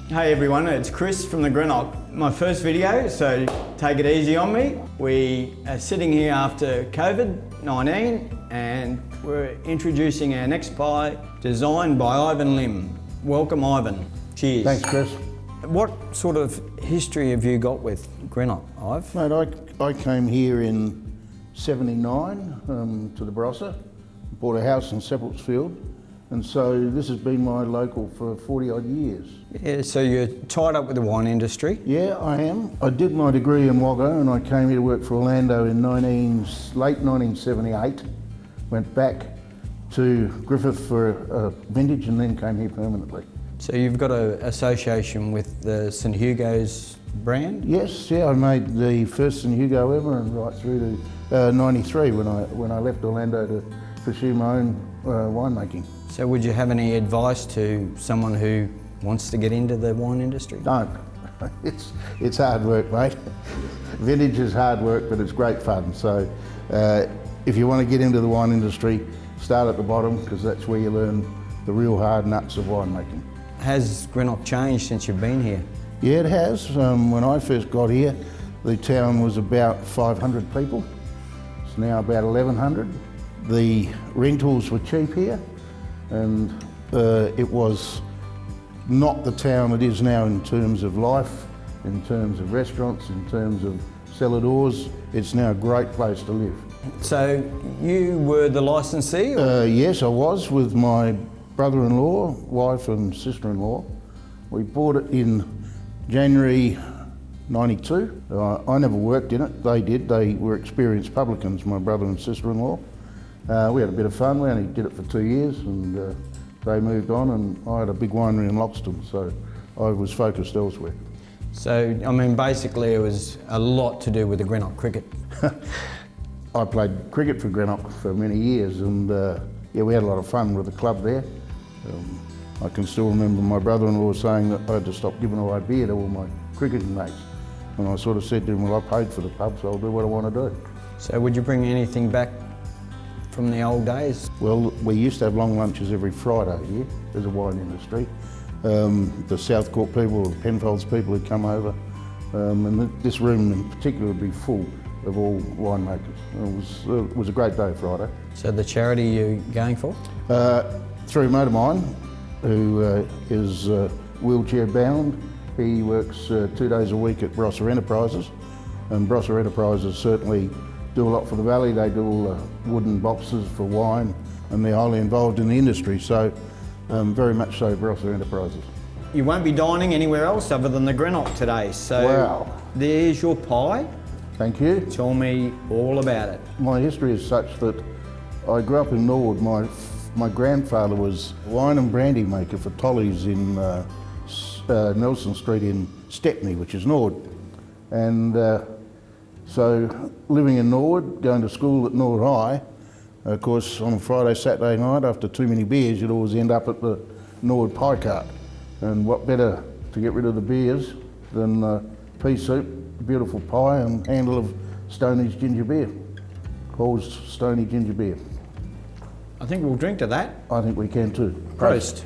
Hey everyone, it's Chris from the Greenock. My first video, so take it easy on me. We are sitting here after COVID-19 and we're introducing our next pie designed by Ivan Limb. Welcome Ivan. Cheers. Thanks Chris. What sort of history have you got with Greenock, Ive? Mate, I came here in '79 to the Barossa, bought a house in Seppeltsfield, and so this has been my local for 40 odd years. Yeah, so you're tied up with the wine industry? Yeah, I am. I did my degree in Wagga and I came here to work for Orlando in late 1978. Went back to Griffith for a vintage and then came here permanently. So you've got an association with the St Hugo's brand? Yes, yeah, I made the first St Hugo ever and right through to '93 when I left Orlando to pursue my own winemaking. So would you have any advice to someone who wants to get into the wine industry? Don't. It's hard work, mate. Vintage is hard work, but it's great fun. So if you want to get into the wine industry, start at the bottom because that's where you learn the real hard nuts of winemaking. Has Greenock changed since you've been here? Yeah, it has. When I first got here, the town was about 500 people. It's now about 1,100. The rentals were cheap here, and it was not the town it is now in terms of life, in terms of restaurants, in terms of cellar doors. It's now a great place to live. So you were the licensee? Yes, I was with my brother-in-law, wife and sister-in-law. We bought it in January '92. I never worked in it, they did. They were experienced publicans, my brother and sister-in-law. We had a bit of fun, we only did it for 2 years and they moved on and I had a big winery in Loxton, so I was focused elsewhere. So, I mean, basically it was a lot to do with the Greenock cricket. I played cricket for Greenock for many years and yeah, we had a lot of fun with the club there. I can still remember my brother-in-law saying that I had to stop giving away beer to all my cricketing mates. And I sort of said to him, well, I paid for the pub, so I'll do what I want to do. So would you bring anything back from the old days? Well, we used to have long lunches every Friday here as a wine industry. The South Cork people, the Penfolds people would come over, and this room in particular would be full of all winemakers. It was a great day Friday. So the charity you're going for? Through a mate of mine who is wheelchair bound. He works 2 days a week at Barossa Enterprises, and Barossa Enterprises certainly do a lot for the valley. They do all the wooden boxes for wine and they're highly involved in the industry, so very much so Barossa Enterprises. You won't be dining anywhere else other than the Greenock today, so wow. There's your pie. Thank you. Tell me all about it. My history is such that I grew up in Norwood. My grandfather was wine and brandy maker for Tolly's in Nelson Street in Stepney, which is Norwood. And so living in Norwood, going to school at Norwood High, of course on a Friday, Saturday night after too many beers you'd always end up at the Norwood pie cart. And what better to get rid of the beers than pea soup, beautiful pie and a handle of Stoney's ginger beer. Hall's Stoney ginger beer. I think we'll drink to that. I think we can too. Prost.